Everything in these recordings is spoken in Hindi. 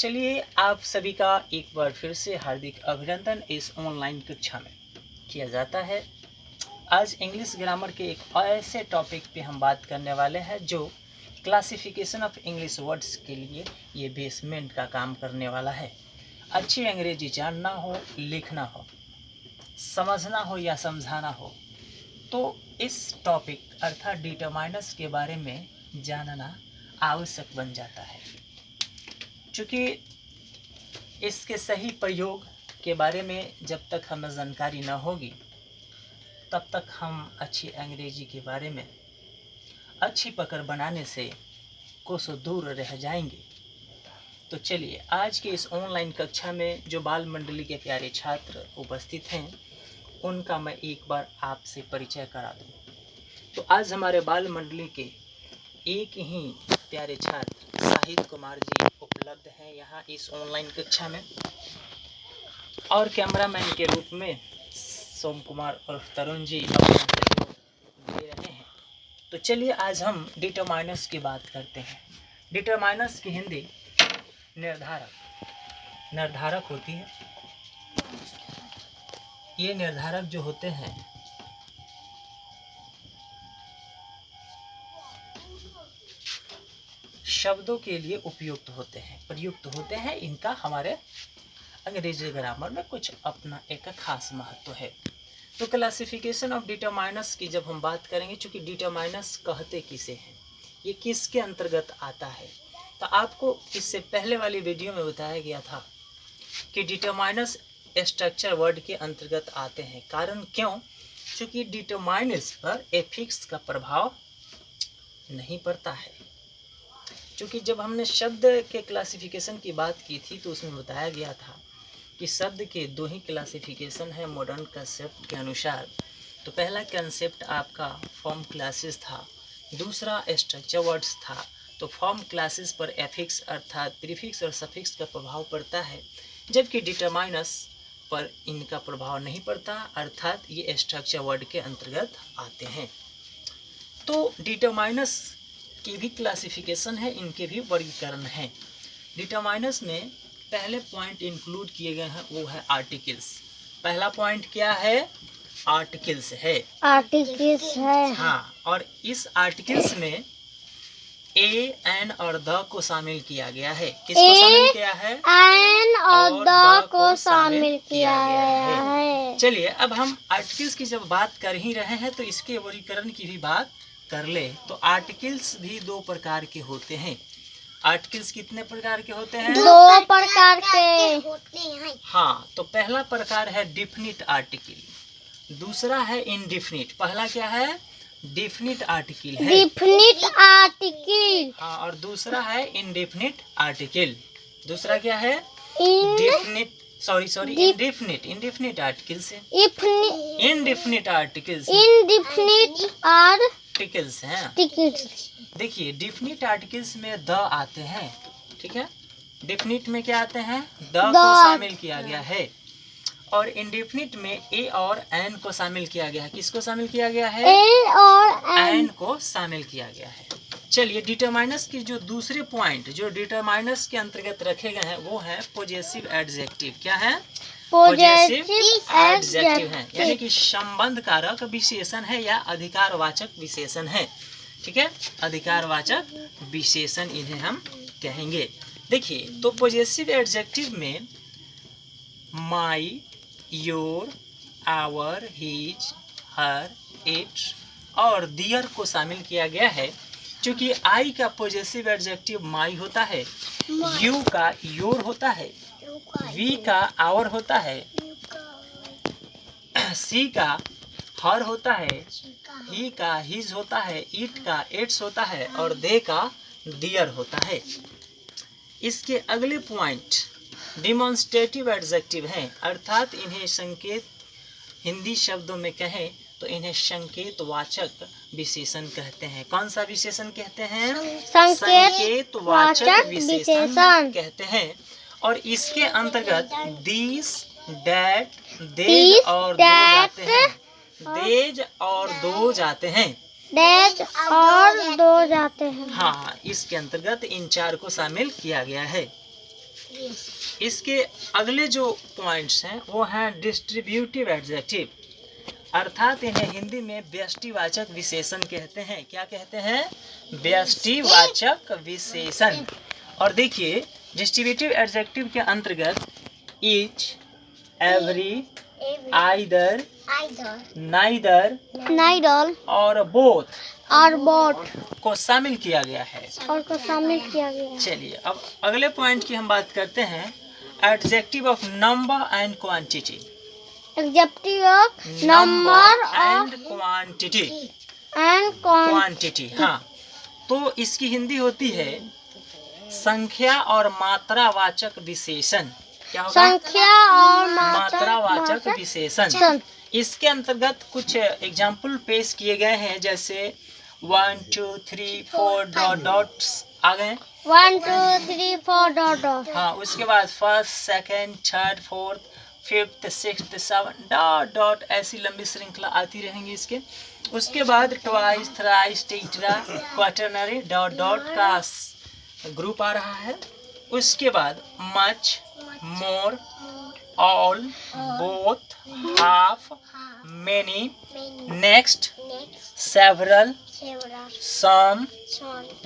चलिए आप सभी का एक बार फिर से हार्दिक अभिनंदन इस ऑनलाइन कक्षा में किया जाता है। आज इंग्लिश ग्रामर के एक ऐसे टॉपिक पे हम बात करने वाले हैं जो क्लासिफिकेशन ऑफ इंग्लिश वर्ड्स के लिए ये बेसमेंट का काम करने वाला है। अच्छी अंग्रेजी जानना हो, लिखना हो, समझना हो या समझाना हो तो इस टॉपिक अर्थात डिटरमाइनर्स के बारे में जानना आवश्यक बन जाता है। चूँकि इसके सही प्रयोग के बारे में जब तक हमें जानकारी न होगी तब तक हम अच्छी अंग्रेजी के बारे में अच्छी पकड़ बनाने से कोसों दूर रह जाएंगे। तो चलिए आज के इस ऑनलाइन कक्षा में जो बाल मंडली के प्यारे छात्र उपस्थित हैं उनका मैं एक बार आपसे परिचय करा दूं। तो आज हमारे बाल मंडली के एक ही प्यारे छात्र शाहिद कुमार जी उपलब्ध हैं यहाँ इस ऑनलाइन कक्षा में, और कैमरामैन के रूप में सोम कुमार और तरुण जी अपना सहयोग दे रहे हैं। तो चलिए आज हम डिटरमाइनर्स की बात करते हैं। डिटरमाइनर्स की हिंदी निर्धारक होती है। ये निर्धारक जो होते हैं शब्दों के लिए उपयुक्त होते हैं, प्रयुक्त होते हैं। इनका हमारे अंग्रेजी ग्रामर में कुछ अपना एक खास महत्व है। तो क्लासिफिकेशन ऑफ डिटरमाइनर्स की जब हम बात करेंगे, चूँकि डिटरमाइनर्स कहते किसे हैं, ये किसके अंतर्गत आता है, तो आपको इससे पहले वाली वीडियो में बताया गया था कि डिटरमाइनर्स स्ट्रक्चर वर्ड के अंतर्गत आते हैं। कारण क्यों? चूँकि डिटरमाइनर्स पर एफिक्स का प्रभाव नहीं पड़ता है। क्योंकि जब हमने शब्द के क्लासिफिकेशन की बात की थी तो उसमें बताया गया था कि शब्द के दो ही क्लासिफिकेशन है मॉडर्न कंसेप्ट के अनुसार। तो पहला कंसेप्ट आपका फॉर्म क्लासेस था, दूसरा स्ट्रक्चर वर्ड्स था। तो फॉर्म क्लासेस पर एफिक्स अर्थात प्रीफिक्स और सफिक्स का प्रभाव पड़ता है, जबकि डिटरमाइनर्स पर इनका प्रभाव नहीं पड़ता, अर्थात ये स्ट्रक्चर वर्ड के अंतर्गत आते हैं। तो डिटरमाइनर्स की भी क्लासिफिकेशन है, इनके भी वर्गीकरण है। डिटरमाइनर्स में पहले पॉइंट इंक्लूड किए गए हैं वो है आर्टिकल्स। पहला पॉइंट क्या है? आर्टिकल्स है। आर्टिकल्स है। हाँ, और इस आर्टिकल्स में ए, एन और द को शामिल किया गया है। किसको शामिल किया है? एन और द को शामिल किया गया है। चलिए अब हम आर्टिकल्स की जब बात कर ही रहे हैं तो इसके वर्गीकरण की भी बात कर ले। तो आर्टिकल्स भी दो प्रकार के होते हैं। आर्टिकल्स कितने प्रकार के होते हैं? दो प्रकार के होते हैं। हाँ, तो पहला प्रकार है डिफिनिट आर्टिकल, दूसरा है इनडिफिनिट। पहला क्या है? डिफिनिट आर्टिकल है। Definite article. हाँ, और दूसरा है इनडिफिनिट आर्टिकल। दूसरा क्या है? इनडिफिनिट इनडिफिनिट आर्टिकल्स है। इनडिफिनिट आर्टिकल्स हैं। देखिए डिफिनिट आर्टिकल्स में द आते हैं, ठीक है। डिफिनिट में क्या आते हैं? द को शामिल किया गया है। और इनडिफिनिट में ए और एन को शामिल किया गया है। किसको शामिल किया गया है? ए और एन को शामिल किया गया है। चलिए डिटरमाइनर्स की जो दूसरे पॉइंट जो डिटरमाइनर्स के अंतर्गत रखे गए हैं वो है पॉजेसिव एडजेक्टिव। क्या है? पॉजेसिव एडजेक्टिव है, यानी कि संबंध कारक विशेषण है या अधिकारवाचक विशेषण है, ठीक है। अधिकारवाचक विशेषण इन्हें हम कहेंगे। देखिए तो पॉजेसिव एडजेक्टिव में my, your, our, his, her, it और दियर को शामिल किया गया है। क्योंकि आई का पॉजेसिव एडजेक्टिव माई होता है, यू का योर होता है, वी का आवर होता है, सी का हर होता है, ही का हिज होता है, इट का इट्स होता है और दे का दियर होता है। इसके अगले पॉइंट डिमॉन्स्ट्रेटिव एडजेक्टिव हैं, अर्थात इन्हें संकेत, हिंदी शब्दों में कहें तो इन्हें संकेतवाचक विशेषण कहते हैं। कौन सा विशेषण कहते हैं? संकेतवाचक विशेषण कहते हैं। और इसके अंतर्गत दिस, दैट, देज और दो जाते हैं। देज और दो जाते हैं। डेज और दो जाते हैं। हाँ, इसके अंतर्गत इन चार को शामिल किया गया है। इसके अगले जो पॉइंट्स हैं वो हैं डिस्ट्रीब्यूटिव एडजेक्टिव, अर्थात इन्हें हिंदी में व्यष्टिवाचक विशेषण कहते हैं। क्या कहते हैं? व्यष्टिवाचक विशेषण। और देखिए डिस्ट्रीब्यूटिव एडजेक्टिव के अंतर्गत ईच, एवरी, आइदर, नाइदर नाइडल और बोथ और बोट को शामिल किया गया है। और को शामिल किया गया है। चलिए अब अगले पॉइंट की हम बात करते हैं, adjective of number and quantity. Adjective of number and quantity. And quantity, हाँ, तो इसकी हिंदी होती है संख्या और मात्रावाचक विशेषण। क्या होगा? संख्या और मात्रावाचक विशेषण। इसके अंतर्गत कुछ एग्जाम्पल पेश किए गए हैं, जैसे 1 2 3 4 डॉट डॉट्स आ गए। 1 2 3 4 डॉट। हाँ, उसके बाद first, second, third, fourth, fifth, sixth, seven dot dot, ऐसी लंबी श्रृंखला आती रहेंगी इसके। उसके बाद twice, thrice, tetra, quaternary dot dot का ग्रुप आ रहा है। उसके बाद much, more, all, both, half, many, next, several, some,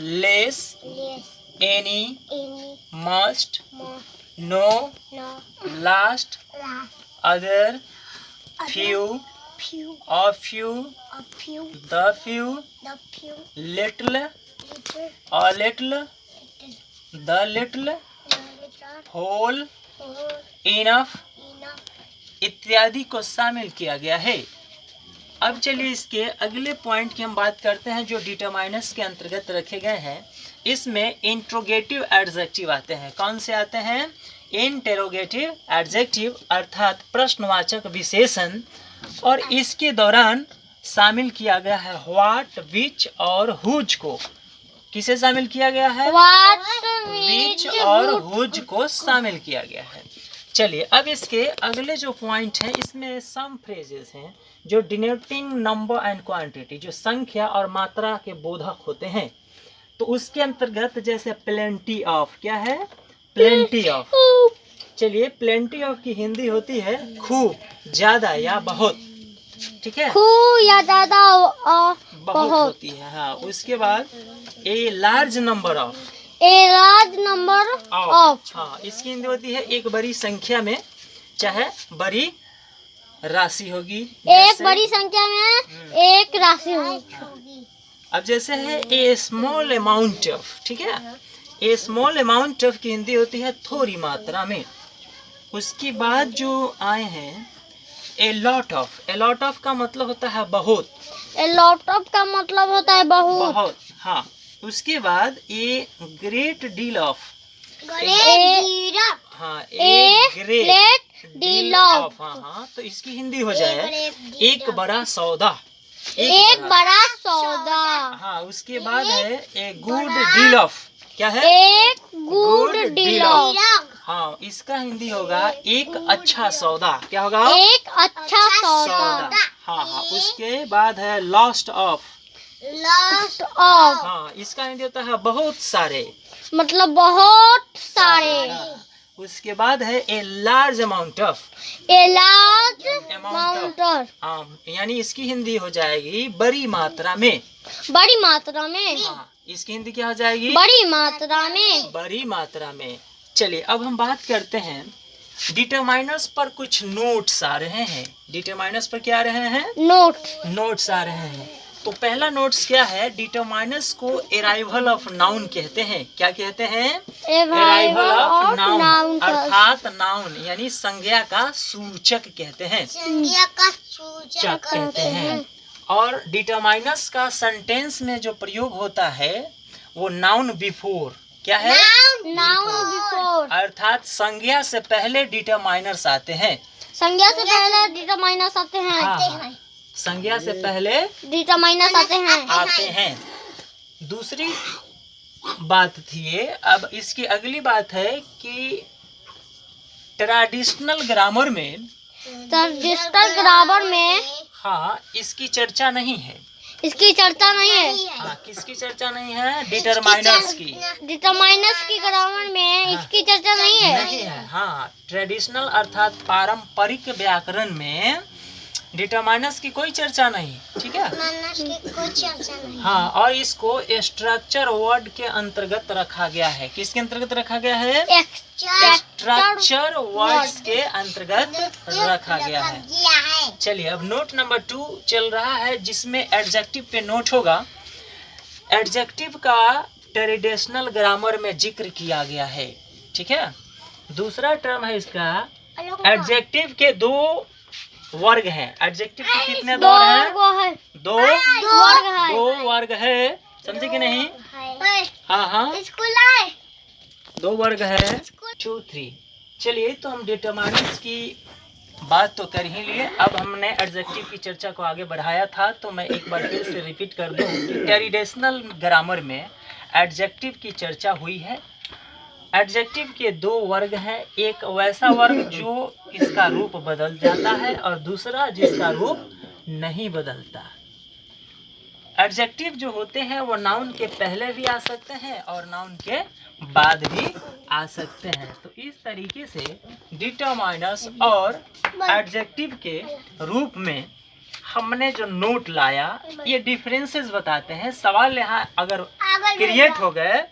less, any, must, no, last, other, few, a few, the few, little, a little, the little, whole, enough इत्यादि को शामिल किया गया है। अब चलिए इसके अगले पॉइंट की हम बात करते हैं जो डिटरमाइनर्स के अंतर्गत रखे गए हैं। इसमें इंट्रोगेटिव एडजेक्टिव आते हैं। कौन से आते हैं? इंटेरोगेटिव एडजेक्टिव, अर्थात प्रश्नवाचक विशेषण। और इसके दौरान शामिल किया गया है व्हाट, विच और हुज को। किसे शामिल किया गया है? व्हाट, विच और हुज को शामिल किया गया है। चलिए अब इसके अगले जो पॉइंट हैं, इसमें सम फ्रेजेस हैं जो डिनोटिंग नंबर एंड क्वांटिटी, जो संख्या और मात्रा के बोधक होते हैं। तो उसके अंतर्गत जैसे प्लेंटी ऑफ, क्या है? Plenty of. चलिए प्लेंटी ऑफ की हिंदी होती है खूब, ज्यादा या बहुत। ठीक है, खूब या ज्यादा बहुत होती है। हाँ, उसके बाद a large number of, a large number of. हाँ, इसकी हिंदी होती है एक बड़ी संख्या में, चाहे बड़ी राशि होगी। एक बड़ी संख्या में एक राशि होगी। अब जैसे है ए स्मॉल अमाउंट ऑफ, ठीक है, ए स्मॉल अमाउंट ऑफ की हिंदी होती है थोड़ी मात्रा में। उसके बाद जो आए हैं a lot of, a lot of का मतलब होता है बहुत। ए लॉट ऑफ का मतलब होता है बहुत। बहुत, हाँ। उसके बाद ए ग्रेट डील ऑफ, हाँ, ए ग्रेट डील ऑफ, हाँ, तो इसकी हिंदी हो जाए एक बड़ा सौदा। एक बड़ा सौदा। हाँ, उसके बाद है ए गुड डील ऑफ, क्या है? एक गुड डील ऑफ। हाँ, इसका हिंदी होगा एक अच्छा सौदा। क्या होगा? एक अच्छा सौदा। हाँ हाँ। उसके बाद है लॉस्ट ऑफ, लॉस्ट ऑफ, हाँ, इसका हिंदी होता है बहुत सारे, मतलब बहुत सारे। उसके बाद है a large amount of, a large amount of, हाँ, यानी इसकी हिंदी हो जाएगी बड़ी मात्रा में। बड़ी मात्रा में। हाँ, इसकी हिंदी क्या हो जाएगी? बड़ी मात्रा में। बड़ी मात्रा में। चलिए अब हम बात करते हैं डिटरमाइनर्स पर। कुछ नोट्स आ रहे हैं। डिटरमाइनर्स पर क्या आ रहे हैं? नोट्स आ रहे हैं। तो पहला नोट्स क्या है? डिटरमाइनर्स को अराइवल ऑफ नाउन कहते हैं। क्या कहते हैं? अराइवल ऑफ नाउन, अर्थात नाउन यानी संज्ञा का सूचक कहते हैं। संज्ञा का सूचक कहते हैं। और डिटरमाइनर्स का सेंटेंस में जो प्रयोग होता है वो नाउन बिफोर, क्या है? नाउन बिफोर, अर्थात संज्ञा से पहले डिटरमाइनर्स आते हैं। संज्ञा से पहले डिटरमाइनर्स आते हैं। हाँ, संज्ञा से पहले डिटरमाइनर्स आते हैं। दूसरी बात थी ये। अब इसकी अगली बात है कि ट्रेडिशनल ग्रामर में, ट्रेडिशनल ग्रामर में, हाँ, इसकी चर्चा नहीं है। इसकी चर्चा नहीं है। हाँ, किसकी चर्चा नहीं है? डिटरमाइनर्स की। डिटरमाइनर्स की ग्रामर में इसकी चर्चा नहीं है। नहीं है। हाँ, ट्रेडिशनल अर्थात पारंपरिक व्याकरण में डिटरमाइनर्स की कोई चर्चा नहीं, ठीक है। कोई चर्चा नहीं। हाँ, और इसको स्ट्रक्चर वर्ड के अंतर्गत रखा गया है। किसके अंतर्गत रखा गया है? स्ट्रक्चर वर्ड्स के अंतर्गत रखा गया है। चलिए, अब नोट नंबर 2 चल रहा है, जिसमें एडजेक्टिव पे नोट होगा। एडजेक्टिव का ट्रेडिशनल ग्रामर में जिक्र किया गया है, ठीक है। दूसरा टर्म है इसका, एडजेक्टिव के 2 वर्ग हैं। एडजेक्टिव के कितने दौर हैं? 2 वर्ग है। समझे कि नहीं? हाँ हाँ, 2 वर्ग है। 2 3। चलिए, तो हम डिटरमाइनर्स की बात तो कर ही लिए। अब हमने एडजेक्टिव की चर्चा को आगे बढ़ाया था, तो मैं एक बार फिर से रिपीट कर दूं कि ट्रेडिशनल ग्रामर में एडजेक्टिव की चर्चा हुई है। एडजेक्टिव के 2 वर्ग हैं। एक वैसा वर्ग जो इसका रूप बदल जाता है और दूसरा जिसका रूप नहीं बदलता। एडजेक्टिव जो होते हैं वो नाउन के पहले भी आ सकते हैं और नाउन के बाद भी आ सकते हैं। तो इस तरीके से डिटरमाइनर्स और एडजेक्टिव के रूप में हमने जो नोट लाया, ये डिफरेंसेस बताते हैं। सवाल यहाँ अगर क्रिएट हो गए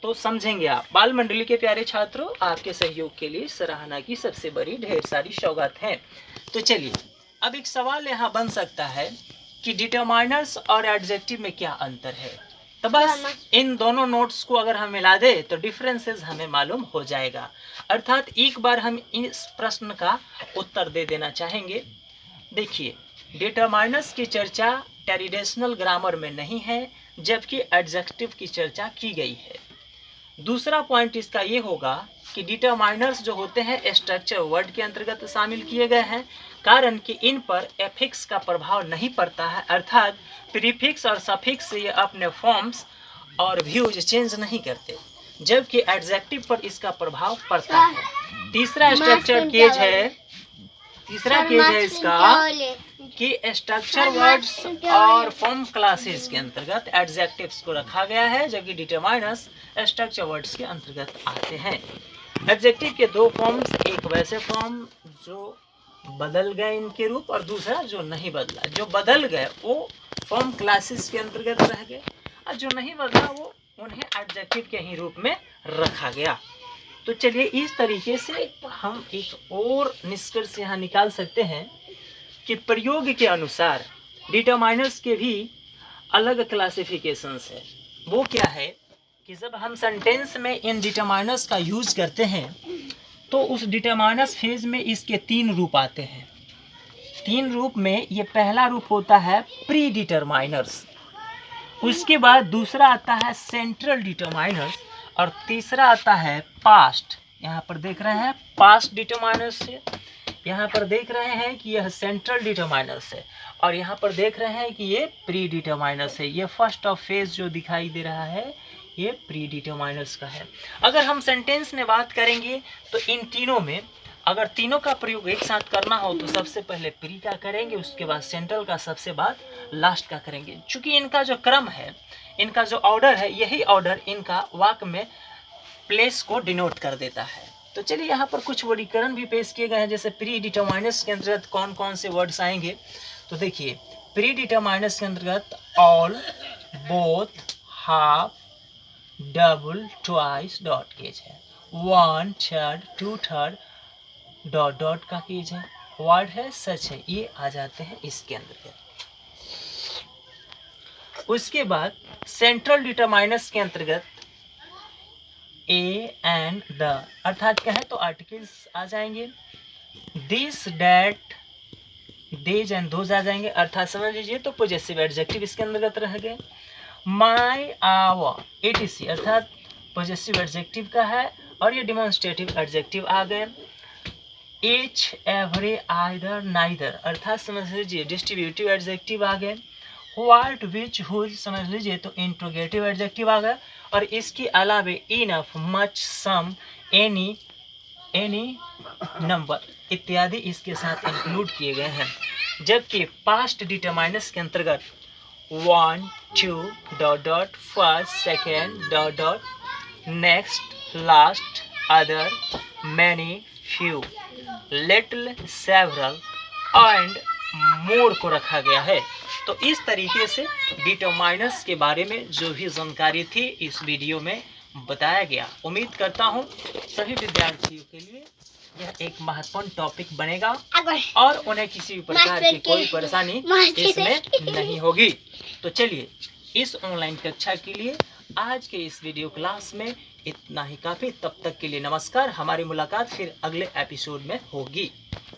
तो समझेंगे आप। बाल मंडली के प्यारे छात्रों, आपके सहयोग के लिए सराहना की सबसे बड़ी ढेर सारी सौगात है। तो चलिए, अब एक सवाल यहाँ बन सकता है कि डिटरमाइनर्स और एडजेक्टिव में क्या अंतर है। तो बस इन दोनों नोट्स को अगर हम मिला दे तो डिफरेंसेस हमें मालूम हो जाएगा। अर्थात एक बार हम इस प्रश्न का उत्तर दे देना चाहेंगे। देखिए, डिटरमाइनर्स की चर्चा ट्रेडिशनल ग्रामर में नहीं है, जबकि एडजेक्टिव की चर्चा की गई है। दूसरा पॉइंट इसका ये होगा कि डिटरमाइनर्स जो होते हैं स्ट्रक्चर वर्ड के अंतर्गत शामिल किए गए हैं, कारण कि इन पर एफिक्स का प्रभाव नहीं पड़ता है, अर्थात प्रीफिक्स और सफिक्स से ये अपने फॉर्म्स और व्यूज चेंज नहीं करते, जबकि एडजेक्टिव पर इसका प्रभाव पड़ता है। तीसरा स्ट्रक्चर केज है इसका कि स्ट्रक्चर वर्ड्स और फॉर्म क्लासेस के अंतर्गत एडजेक्टिव्स को रखा गया है, जबकि डिटरमाइनर्स स्ट्रक्चर वर्ड्स के अंतर्गत आते हैं। एडजेक्टिव के 2 फॉर्म्स, एक वैसे फॉर्म जो बदल गए इनके रूप और दूसरा जो नहीं बदला। जो बदल गए वो फॉर्म क्लासेस के अंतर्गत रह गए और जो नहीं बदला वो उन्हें एडजेक्टिव के ही रूप में रखा गया। तो चलिए, इस तरीके से हम एक और निष्कर्ष यहाँ निकाल सकते हैं कि प्रयोग के अनुसार डिटरमाइनर्स के भी अलग क्लासिफिकेशंस है। वो क्या है कि जब हम सेंटेंस में इन डिटरमाइनर्स का यूज करते हैं तो उस डिटरमाइनर्स फेज में इसके 3 रूप आते हैं। 3 रूप में ये पहला रूप होता है प्री डिटरमाइनर्स, उसके बाद दूसरा आता है सेंट्रल डिटरमाइनर्स और तीसरा आता है पास्ट। यहाँ पर देख रहे हैं पास्ट डिटरमाइनर्स है, यहाँ पर देख रहे हैं कि यह सेंट्रल डिटरमाइनर्स है और यहाँ पर देख रहे हैं कि ये प्री डिटरमाइनर्स है। ये फर्स्ट ऑफ फेज जो दिखाई दे रहा है ये प्री डिटरमाइनर्स का है। अगर हम सेंटेंस में बात करेंगे तो इन तीनों में अगर तीनों का प्रयोग एक साथ करना हो तो सबसे पहले प्री का करेंगे, उसके बाद सेंट्रल का, सबसे बाद लास्ट का करेंगे। चूंकि इनका जो क्रम है, इनका जो ऑर्डर है, यही ऑर्डर इनका वाक्य में प्लेस को डिनोट कर देता है। तो चलिए, यहाँ पर कुछ वर्गीकरण भी पेश किए गए हैं। जैसे प्री डिटरमाइनर्स के अंतर्गत कौन कौन से वर्ड्स आएंगे, तो देखिए प्री डिटरमाइनर्स के अंतर्गत all, both, half, double, twice dot case है, 1 3rd 2 3rd डॉट डॉट का केज है, वर्ड है, सच है, ये आ जाते हैं इसके अंतर्गत। उसके बाद सेंट्रल डिटरमाइनर्स के अंतर्गत ए एंड द, अर्थात क्या है तो आर्टिकल्स आ जाएंगे। दिस, डैट, देज एंड दोज आ जाएंगे, अर्थात समझ लीजिए तो पॉजेसिव एडजेक्टिव इसके अंतर्गत रह गए। माई, आवर, etc, अर्थात पॉजेसिव एडजेक्टिव का है और ये डिमॉन्स्ट्रेटिव एडजेक्टिव आ गए। each, every, either, neither, अर्थात समझ लीजिए डिस्ट्रीब्यूटिव एडजेक्टिव आ गए। व्हाट, विच, हुज समझ लीजिए तो इंट्रोगेटिव एडजेक्टिव आ गए। और इसके अलावा इनफ, मच, सम, एनी, नंबर इत्यादि इसके साथ इंक्लूड किए गए हैं। जबकि पास्ट डिटरमाइनर्स के अंतर्गत 1 2 dot dot first second dot dot next last other many few little several and more को रखा गया है। तो इस तरीके से डिटरमाइनर्स के बारे में जो भी जानकारी थी इस वीडियो में बताया गया। उम्मीद करता हूँ सभी विद्यार्थियों के लिए यह एक महत्वपूर्ण टॉपिक बनेगा और उन्हें किसी भी प्रकार की कोई परेशानी इसमें नहीं होगी। तो चलिए, इस ऑनलाइन कक्षा के लिए आज के इस वीडियो क्लास में इतना ही काफ़ी। तब तक के लिए नमस्कार। हमारी मुलाकात फिर अगले एपिसोड में होगी।